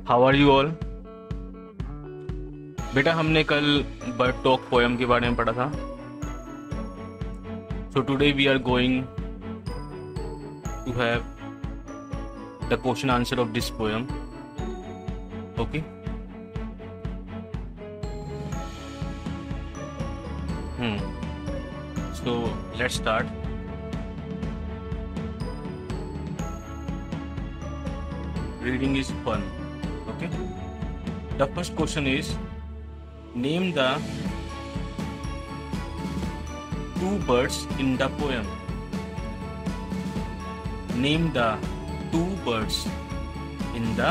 How are you all. बेटा हमने कल बर्ड टॉक पोएम के बारे में पढ़ा था। So today we are going to have the question answer of this poem. Okay, so let's start. Reading is fun. Okay. The first question is, name the two birds in the poem. Name the two birds in the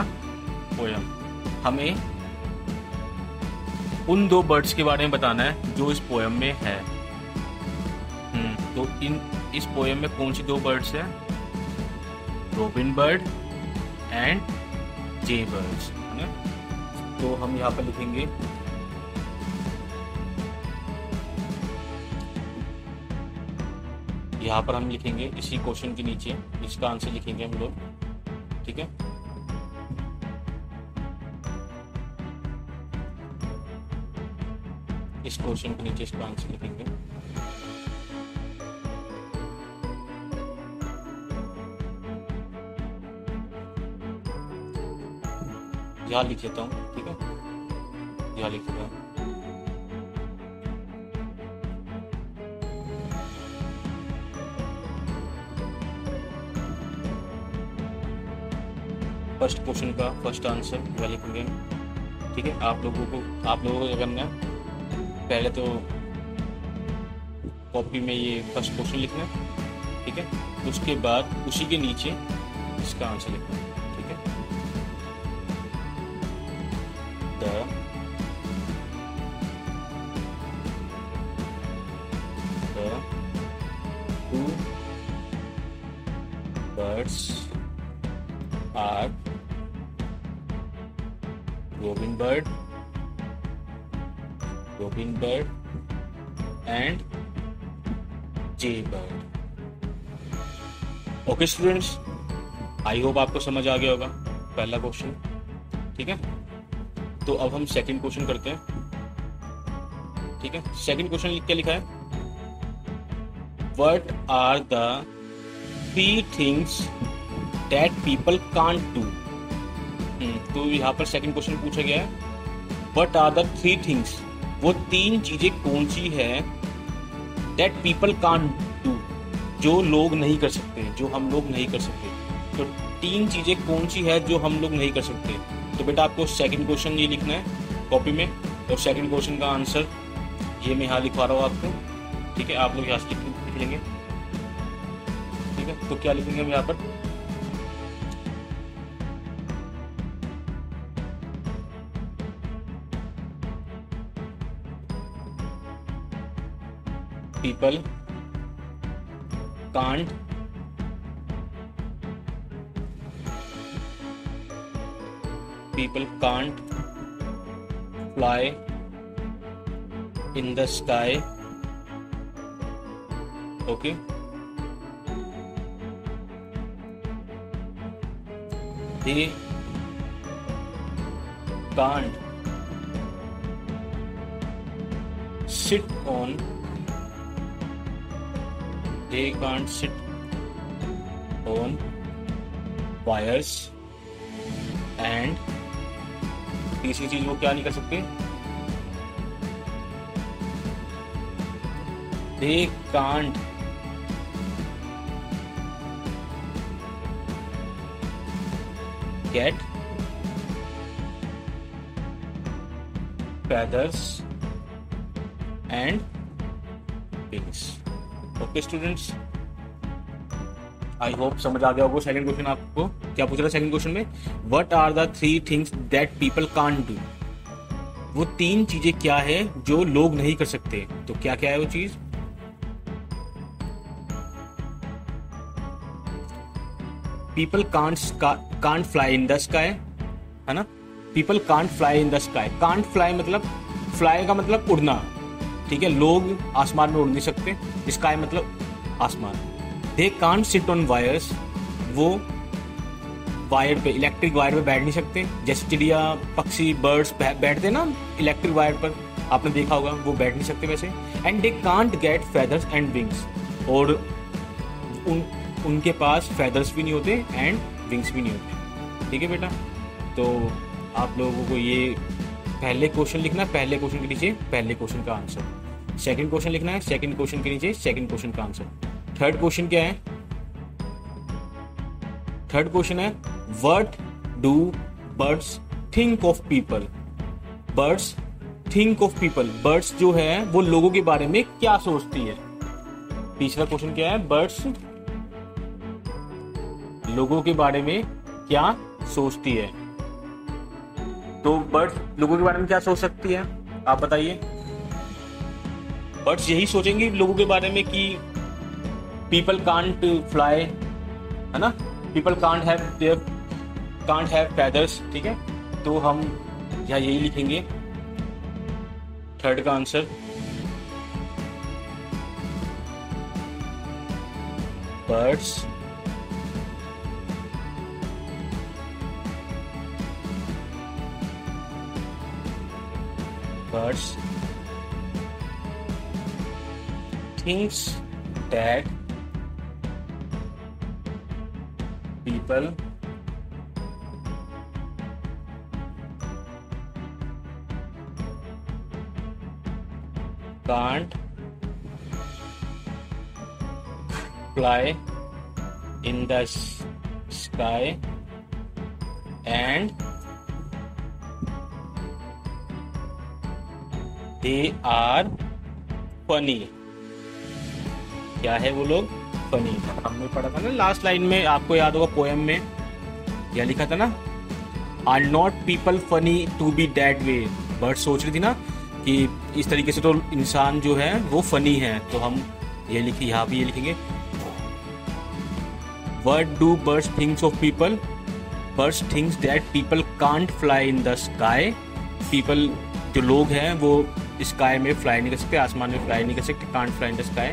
poem. हमें उन दो birds के बारे में बताना है जो इस पोएम में है। तो इस पोएम में कौन सी दो बर्ड्स हैं? Robin bird and J birds है ना। तो हम यहाँ पर लिखेंगे इसी क्वेश्चन के नीचे इसका आंसर लिखेंगे हम लोग। ठीक है, इस क्वेश्चन के नीचे इसका आंसर लिखेंगे। यहाँ लिख लेता हूँ। ठीक है, यहाँ लिख लेता हूँ। फर्स्ट क्वेश्चन का फर्स्ट आंसर यहाँ लिखेंगे। ठीक है, आप लोगों को क्या करना है, पहले तो कॉपी में ये फर्स्ट क्वेश्चन लिखना है। ठीक है, उसके बाद उसी के नीचे इसका आंसर लिखना है। ठीक है, two birds are robin bird and jay bird। Okay students, I hope आपको समझ आ गया होगा पहला क्वेश्चन। ठीक है, तो अब हम सेकंड क्वेश्चन करते हैं। ठीक है, सेकंड क्वेश्चन क्या लिखा है? What are the three things that people can't do? तो यहाँ पर सेकंड क्वेश्चन पूछा गया है, What are the three things? वो तीन चीजें कौन सी है that people can't do, जो लोग नहीं कर सकते, जो हम लोग नहीं कर सकते। तो तीन चीजें कौन सी है जो हम लोग नहीं कर सकते? तो बेटा आपको सेकंड क्वेश्चन ये लिखना है कॉपी में, और सेकंड क्वेश्चन का आंसर ये मैं यहाँ लिखवा रहा हूँ आपको। ठीक है, आप लोग यहाँ से लिख लेंगे। ठीक है, तो क्या लिखेंगे हम यहाँ पर? People can't fly in the sky. Okay, they can't sit on wires, and तीसरी चीज वो क्या नहीं कर सकते? they can't get feathers and wings। Okay students, I hope समझ आ गया होगा। सेकंड क्वेश्चन आपको क्या पूछ रहा है सेकंड क्वेश्चन में? What are the three things that people can't do? वो तीन चीजें क्या है जो लोग नहीं कर सकते। तो क्या क्या है वो चीज? People can't fly in the sky, है ना। People can't fly in the sky. Can't fly मतलब, फ्लाई का मतलब उड़ना, ठीक है। लोग आसमान में उड़ नहीं सकते, स्काई मतलब आसमान। They can't sit on wires, वो वायर पे, इलेक्ट्रिक वायर पे बैठ नहीं सकते, जैसे चिड़िया, पक्षी, बर्ड्स बैठते ना इलेक्ट्रिक वायर पर, आपने देखा होगा, वो बैठ नहीं सकते वैसे। And they can't get feathers and wings, और उनके पास फेदर्स भी नहीं होते एंड विंग्स भी नहीं होते। ठीक है बेटा, तो आप लोगों को ये पहले क्वेश्चन लिखना है, पहले क्वेश्चन के नीचे पहले क्वेश्चन का आंसर, सेकंड क्वेश्चन लिखना है, सेकंड क्वेश्चन के नीचे सेकंड क्वेश्चन का आंसर। थर्ड क्वेश्चन क्या है? थर्ड क्वेश्चन है what do birds think of people. Birds think of people, birds जो है वो लोगों के बारे में क्या सोचती है। तीसरा क्वेश्चन क्या है? बर्ड्स लोगों के बारे में क्या सोचती है। तो बर्ड्स लोगों के बारे में क्या सोच सकती है, आप बताइए। बर्ड्स यही सोचेंगे लोगों के बारे में कि पीपल कांट फ्लाई, है ना, पीपल कांट हैव फेदर्स। ठीक है, तो हम यहाँ यही लिखेंगे थर्ड का answer. Birds thinks that people can't fly in the sky and they are funny। क्या है वो लोग? फनी। हमने पढ़ा था ना लास्ट लाइन में, आपको याद होगा पोएम में क्या लिखा था ना, are not people funny to be that way. Bird सोच रही थी ना कि इस तरीके से तो इंसान जो है वो फनी है, तो हम ये लिखे, यहाँ भी ये लिखेंगे what do birds thinks of people. Birds thinks that people can't fly in the sky. People जो लोग हैं वो स्काई में फ्लाई नहीं कर सकते, आसमान में फ्लाई नहीं कर सकते, can't fly in the sky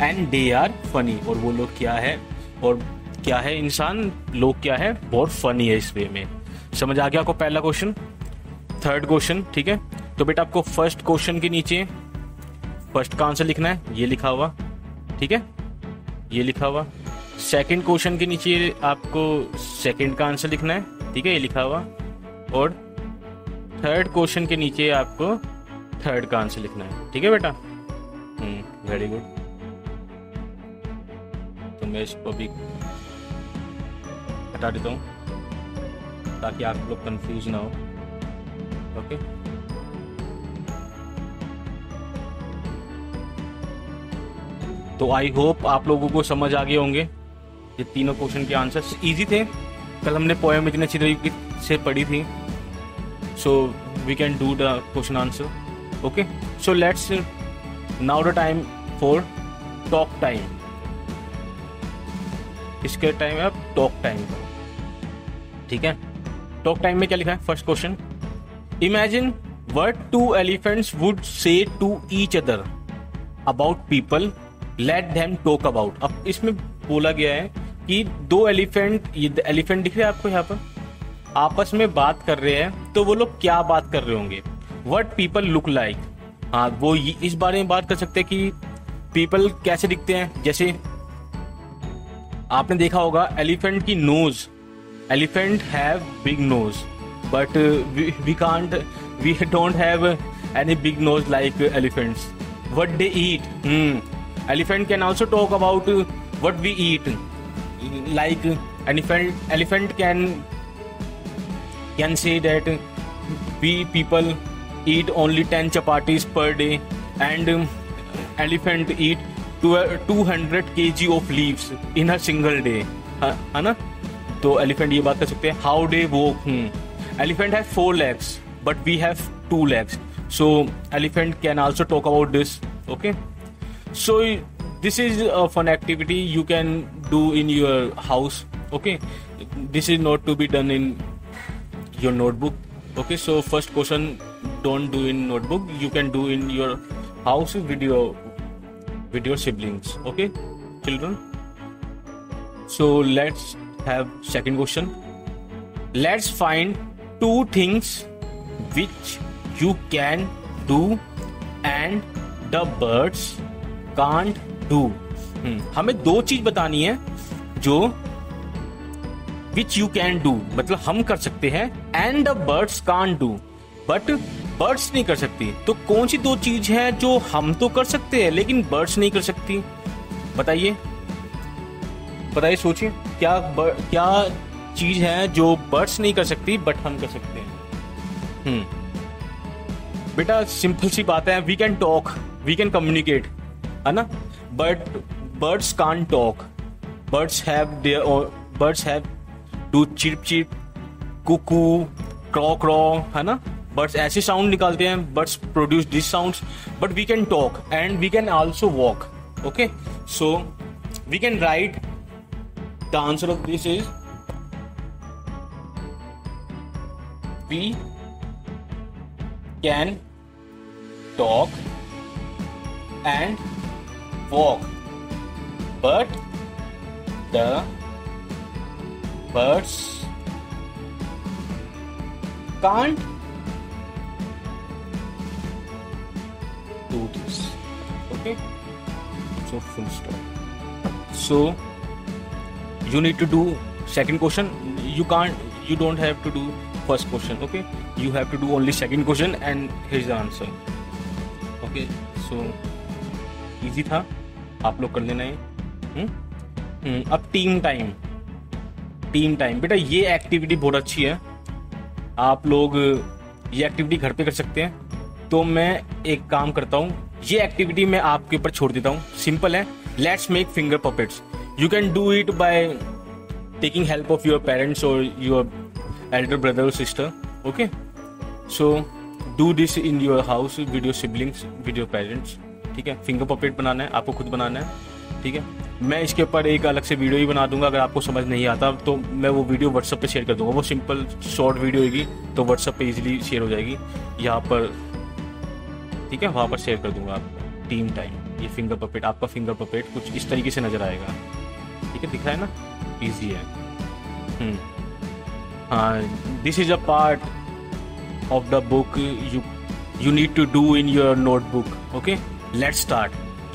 and they are funny. और वो लोग क्या है, और क्या है इंसान, लोग क्या है, बहुत फनी है इस वे में। समझ आ गया आपको पहला क्वेश्चन, थर्ड क्वेश्चन। ठीक है, तो बेटा आपको फर्स्ट क्वेश्चन के नीचे फर्स्ट का आंसर लिखना है, ये लिखा हुआ। ठीक है, ये लिखा हुआ। सेकंड क्वेश्चन के नीचे आपको सेकंड का आंसर लिखना है। ठीक है, ये लिखा हुआ। और थर्ड क्वेश्चन के नीचे आपको थर्ड का आंसर लिखना है। ठीक है बेटा, वेरी गुड। तो मैं इसको भी हटा देता हूँ ताकि आप लोग कंफ्यूज ना हो। ओके, तो आई होप आप लोगों को समझ आ गए होंगे। ये तीनों क्वेश्चन के आंसर्स इजी थे, कल हमने पोएम इतनी अच्छी तरीके से पढ़ी थी। So we can do the question answer. Okay, so let's now the time for talk time. इसके टाइम है अब टॉक टाइम का। ठीक है, टॉक टाइम में क्या लिखा है? First question, imagine what two elephants would say to each other about people let them talk about. अब इसमें बोला गया है कि दो एलिफेंट, ये एलिफेंट दिख रहे हैं आपको यहाँ पर, आपस में बात कर रहे हैं, तो वो लोग क्या बात कर रहे होंगे? What people look like. हाँ, वो इस बारे में बात कर सकते हैं कि पीपल कैसे दिखते हैं। जैसे आपने देखा होगा एलिफेंट की nose, elephant have big nose but we don't have any big nose like elephants. What they eat, elephant can also talk about what we eat, like elephant can say that we people eat only 10 chapatis per day and elephant eat 200 kg of leaves in a single day, है ना। तो elephant ये बात कर सकते हैं। how they walk, elephant have 4 legs but we have 2 legs, so elephant can also talk about this. Okay, so this is a fun activity you can do in your house. Okay, this is not to be done in your notebook. Okay, so first question don't do in notebook, you can do in your house with your siblings. Okay children, so let's have second question. Let's find two things which you can do and the birds can't do. हमें दो चीज बतानी है जो which you can do मतलब हम कर सकते हैं, and the birds can't do but birds नहीं कर सकती। तो कौन सी दो चीज है जो हम तो कर सकते हैं लेकिन बर्ड्स नहीं कर सकती? बताइए बताइए, सोचिए क्या चीज है जो बर्ड्स नहीं कर सकती बट हम कर सकते हैं? बेटा सिंपल सी बात है, we can talk, we can communicate, है ना, but birds can't talk. Birds have do cheep cheep, cuckoo, crow crow, है ना, बर्ड्स ऐसे साउंड निकालते हैं, birds produce this sounds, but we can talk and we can also walk. Okay, so we can write the answer of this is we can talk and walk but the birds can't do this. Okay, so full stop. So you need to do second question. You don't have to do first question. Okay, you have to do only second question and here's the answer. Okay, so easy था, आप लोग कर लेना है। अब team time बेटा, ये activity बहुत अच्छी है, आप लोग ये एक्टिविटी घर पे कर सकते हैं। तो मैं एक काम करता हूँ, ये एक्टिविटी मैं आपके ऊपर छोड़ देता हूँ। सिंपल है, let's make finger puppets. You can do it by taking help of your parents और योर एल्डर ब्रदर और sister. Okay, so do this in your house with your siblings, with your parents. ठीक है, finger puppet बनाना है, आपको खुद बनाना है। ठीक है, मैं इसके ऊपर एक अलग से वीडियो ही बना दूंगा, अगर आपको समझ नहीं आता तो मैं वो वीडियो व्हाट्सएप पे शेयर कर दूंगा। वो सिंपल शॉर्ट वीडियो होगी तो व्हाट्सएप पे इजीली शेयर हो जाएगी यहाँ पर। ठीक है, वहाँ पर शेयर कर दूंगा आपको। टीम टाइम, ये फिंगर पपेट, आपका फिंगर पपेट कुछ इस तरीके से नजर आएगा। ठीक है, दिख रहा है ना, ईजी है। हाँ, this is a part of the book you need to do in your notebook. Okay, let's start.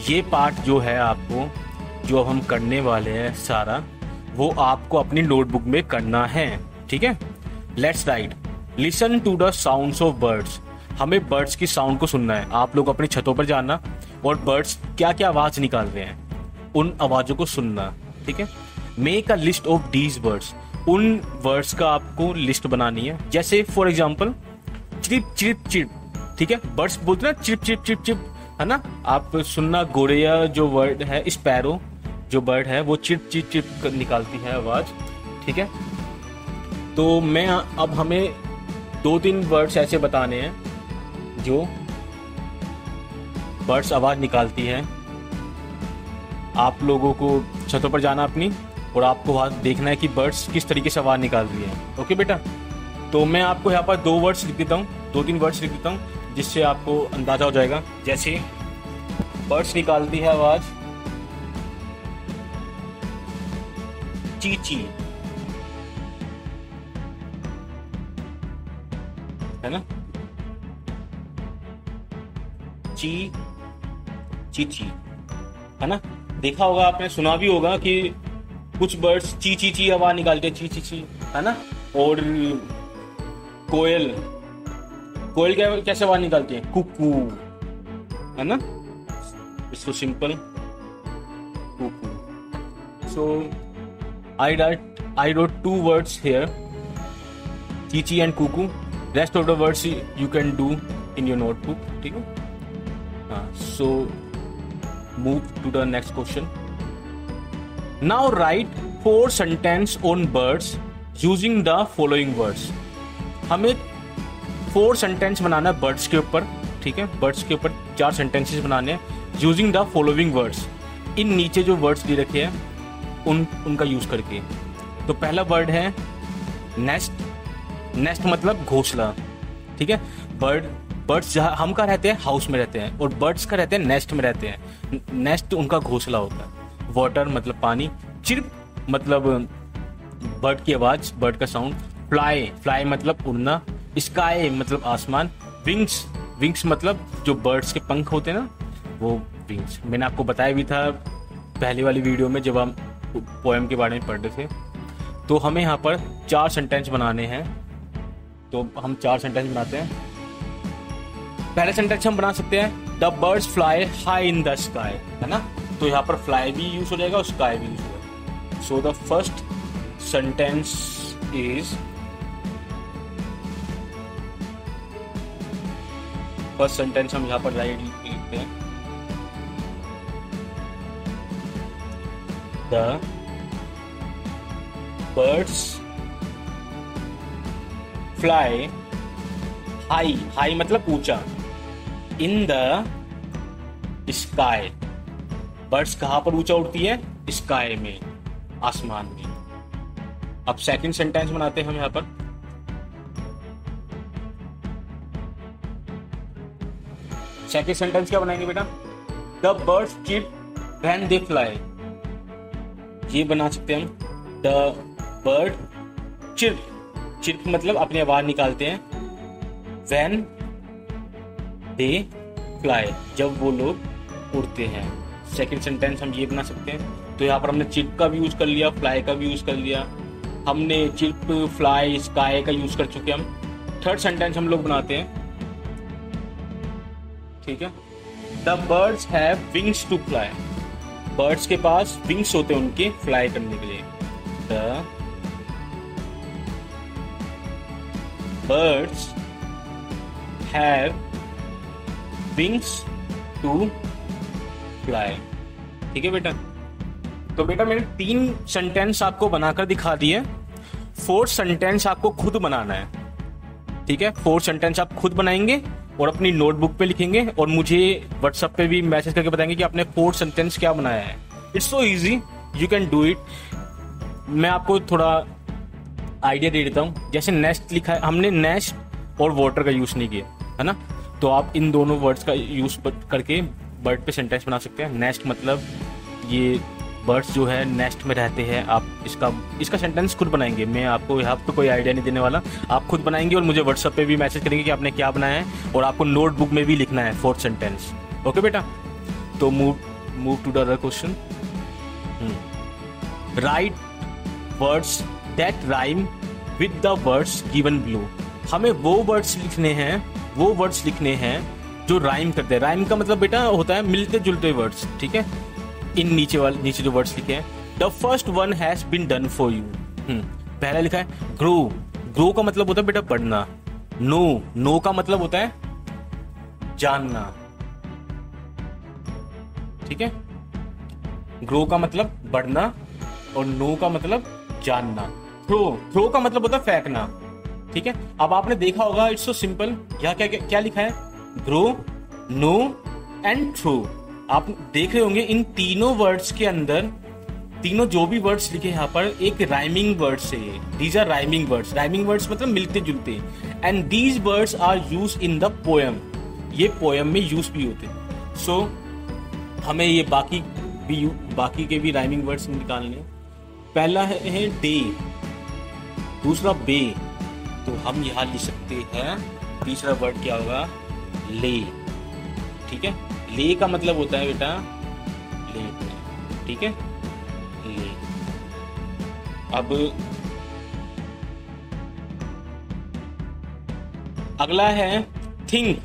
ये पार्ट जो है आपको, जो हम करने वाले हैं सारा, वो आपको अपनी नोटबुक में करना है। ठीक है, let's write. Listen to the sounds of birds. हमें बर्ड्स की साउंड को सुनना है। आप लोग अपनी छतों पर जाना और बर्ड्स क्या क्या आवाज निकाल रहे हैं उन आवाजों को सुनना। ठीक है, make a list of these words. उन वर्ड्स का आपको लिस्ट बनानी है। जैसे for example chip chip chip. ठीक है, बर्ड्स बोलते हैं ना चिप चिप चिप चिप, है ना, आप सुनना। गोरेया जो वर्ड है, स्पैरो जो बर्ड है, वो चिप चिप चिप निकालती है आवाज। ठीक है, तो मैं अब हमें 2-3 वर्ड्स ऐसे बताने हैं जो बर्ड्स आवाज निकालती है। आप लोगों को छतों पर जाना अपनी, और आपको वहां देखना है कि बर्ड्स किस तरीके से आवाज निकाल रही है। ओके बेटा, तो मैं आपको यहाँ पर 2 वर्ड्स लिख देता हूँ, 2-3 वर्ड्स लिख देता हूँ, जिससे आपको अंदाजा हो जाएगा। जैसे बर्ड्स निकालती है आवाज चीची, है ना, ची चीची, है ना। देखा होगा आपने, सुना भी होगा कि कुछ बर्ड्स ची ची ची आवाज निकालते हैं, ची ची ची, है ना। और कोयल क्या कैसे आवाज निकालती है, कुकू, है ना। So simple, cuckoo. So I wrote 2 words here, Chichi and Cuckoo. Rest of the words you can do in your notebook. ठीक है, so move to the next question. Now write 4 sentences on birds using the following words. हमें 4 sentence बनाना है birds के ऊपर। ठीक है, birds के ऊपर 4 सेंटेंसेस बनाने हैं यूजिंग द फॉलोइंग वर्ड्स। इन नीचे जो वर्ड्स दे रखे हैं उनका यूज करके। तो पहला वर्ड है नेस्ट। नेस्ट मतलब घोंसला। ठीक है, बर्ड्स जहाँ हम का रहते हैं, हाउस में रहते हैं, और बर्ड्स का रहते हैं नेस्ट में रहते हैं। नेस्ट उनका घोंसला होता है। वाटर मतलब पानी, चिर्प मतलब बर्ड की आवाज, बर्ड का साउंड, फ्लाई, फ्लाई मतलब उड़ना, स्काई मतलब आसमान, विंग्स, विंग्स मतलब जो बर्ड्स के पंख होते हैं ना, वो विंग्स। मैंने आपको बताया भी था पहली वाली वीडियो में जब हम पोएम के बारे में पढ़ रहे थे। तो हमें यहाँ पर 4 सेंटेंस बनाने हैं, तो हम 4 सेंटेंस बनाते हैं। पहले सेंटेंस हम बना सकते हैं the birds fly high in the sky, है ना। तो यहाँ पर फ्लाई भी यूज हो जाएगा और स्काई भी यूज हो जाएगा। So the first sentence is, first sentence हम यहाँ पर राइट लिखते हैं the birds fly high, high मतलब ऊंचा, इन द स्काई। बर्ड्स कहां पर ऊंचा उड़ती है? स्काई में, आसमान में। अब सेकंड सेंटेंस बनाते हैं हम यहां पर। सेकंड सेंटेंस क्या बनाएंगे बेटा? The birds chip when they fly. ये बना सकते हैं हम द बर्ड चिप, चिप मतलब अपनी आवाज निकालते हैं, व्हेन दे फ्लाई जब वो लोग उड़ते हैं। सेकंड सेंटेंस हम ये बना सकते हैं। तो यहाँ पर हमने चिप का भी यूज कर लिया, फ्लाई का भी यूज कर लिया, हमने चिप, फ्लाई, स्काई का यूज कर चुके हम। थर्ड सेंटेंस हम लोग बनाते हैं, ठीक है। The birds have wings to fly. Birds के पास विंग्स होते हैं उनके फ्लाई करने के लिए। The birds have wings to fly. ठीक है बेटा। तो बेटा मैंने 3 सेंटेंस आपको बनाकर दिखा दिए। 4th सेंटेंस आपको खुद बनाना है, ठीक है। 4th सेंटेंस आप खुद बनाएंगे और अपनी नोटबुक पे लिखेंगे और मुझे व्हाट्सएप पे भी मैसेज करके बताएंगे कि आपने 4th सेंटेंस क्या बनाया है। It's so easy, you can do it. मैं आपको थोड़ा आइडिया दे देता हूँ। जैसे नेस्ट लिखा है, हमने नेस्ट और वाटर का यूज नहीं किया, है ना। तो आप इन दोनों वर्ड्स का यूज करके बर्ड पे सेंटेंस बना सकते हैं। नेस्ट मतलब ये बर्ड्स जो है नेस्ट में रहते हैं। आप इसका सेंटेंस खुद बनाएंगे। मैं आपको यहाँ पे कोई आइडिया नहीं देने वाला, आप खुद बनाएंगे और मुझे व्हाट्सएप पे भी मैसेज करेंगे कि आपने क्या बनाया है, और आपको नोटबुक में भी लिखना है 4th सेंटेंस। ओके बेटा। तो move to the other question. Write words that rhyme with the words given below. हमें वो वर्ड्स लिखने हैं जो राइम करते हैं। राइम का मतलब बेटा होता है मिलते जुलते वर्ड्स, ठीक है। इन नीचे जो वर्ड्स लिखे हैं, the first one has been done for you. पहला लिखा है ग्रो। ग्रो का मतलब होता है बेटा बढ़ना। नो का मतलब होता है जानना, ठीक है। ग्रो का मतलब बढ़ना और नो का मतलब जानना। थ्रो का मतलब होता है फेंकना, ठीक है। अब आपने देखा होगा, इट्स सो सिंपल। यहाँ क्या लिखा है? Grow, know and throw. आप देख रहे होंगे इन तीनों वर्ड्स के अंदर, तीनों जो भी वर्ड्स लिखे यहाँ पर एक राइमिंग वर्ड्स है। These are rhyming words. Rhyming words मतलब मिलते जुलते। And these words are use in the poem. ये पोएम में यूज भी होते हैं। सो हमें ये बाकी के भी राइमिंग वर्ड्स निकालने। पहला है डे, दूसरा बे, तो हम यहाँ लिख सकते हैं तीसरा वर्ड क्या होगा? ले, ठीक है। ले का मतलब होता है बेटा लेट, ठीक है। ले। अब अगला है थिंक।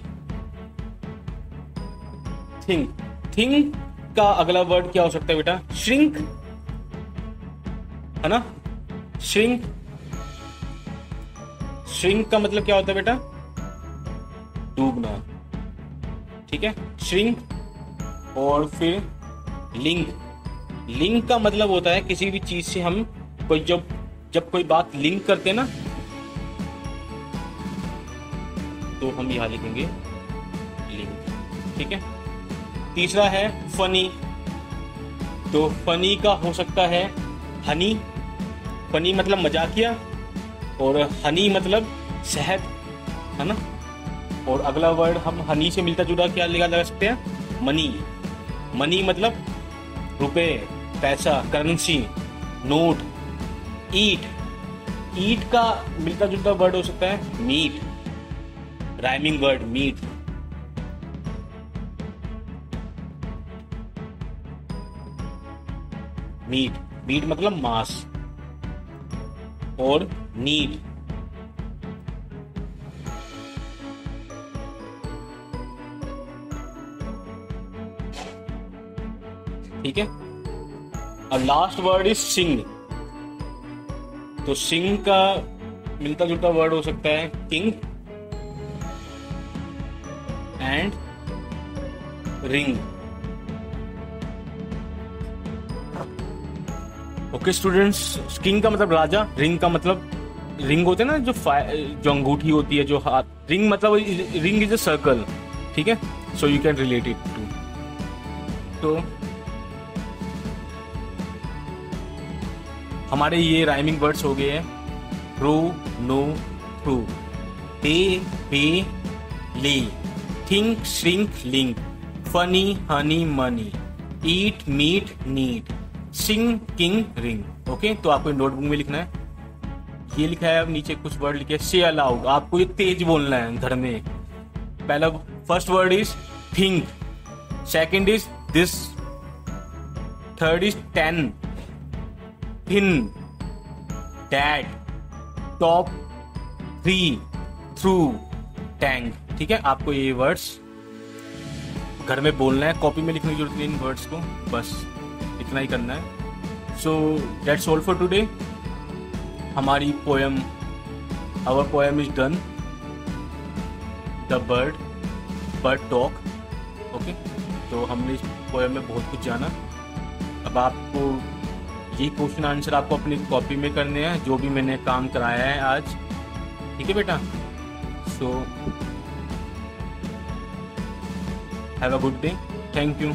थिंक का अगला वर्ड क्या हो सकता है बेटा? श्रिंक, है ना। श्रिंक का मतलब क्या होता है बेटा? डूबना, ठीक है। श्रिंक। और फिर लिंक का मतलब होता है किसी भी चीज से हम जब कोई बात लिंक करते हैं ना, तो हम यहां लिखेंगे लिंक, ठीक है। तीसरा है फनी। तो फनी का हो सकता है हनी। फनी मतलब मजाकिया, और हनी मतलब शहद, है ना। और अगला वर्ड हम हनी से मिलता जुला क्या लगा सकते हैं? मनी। मनी मतलब रुपए, पैसा, करेंसी, नोट। ईट ईट का मिलता जुलता वर्ड हो सकता है meat, rhyming word meat. Meat, meat मतलब मांस, और नीड, ठीक है। अब लास्ट वर्ड इज सिंग। तो सिंग का मिलता जुलता वर्ड हो सकता है king and ring. Okay students, king का मतलब राजा, रिंग का मतलब रिंग होते हैं ना जो अंगूठी होती है, जो हाथ, रिंग मतलब रिंग इज अ सर्कल, ठीक है। So you can relate it to. तो हमारे ये राइमिंग वर्ड्स हो गए हैं रो, no, through, pay, lay, think, shrink, link, funny, honey, money, eat, meet, need, sing, king, ring. Okay, तो आपको नोटबुक में लिखना है, ये लिखा है, अब नीचे कुछ वर्ड लिखे से अलाउड, आपको ये तेज बोलना है घर में। पहला first word is think, second is this, third is 10, thin, dad, top, 3, through, tank. ठीक है, आपको ये वर्ड्स घर में बोलना है, कॉपी में लिखने की जरूरत नहीं इन वर्ड्स को, बस इतना ही करना है। So that's all for today. हमारी poem, our poem is done, the bird talk. Okay, तो हमने इस पोएम में बहुत कुछ जाना। अब आपको ये क्वेश्चन आंसर आपको अपनी कॉपी में करने हैं, जो भी मैंने काम कराया है आज, ठीक है बेटा। So have a good day, thank you.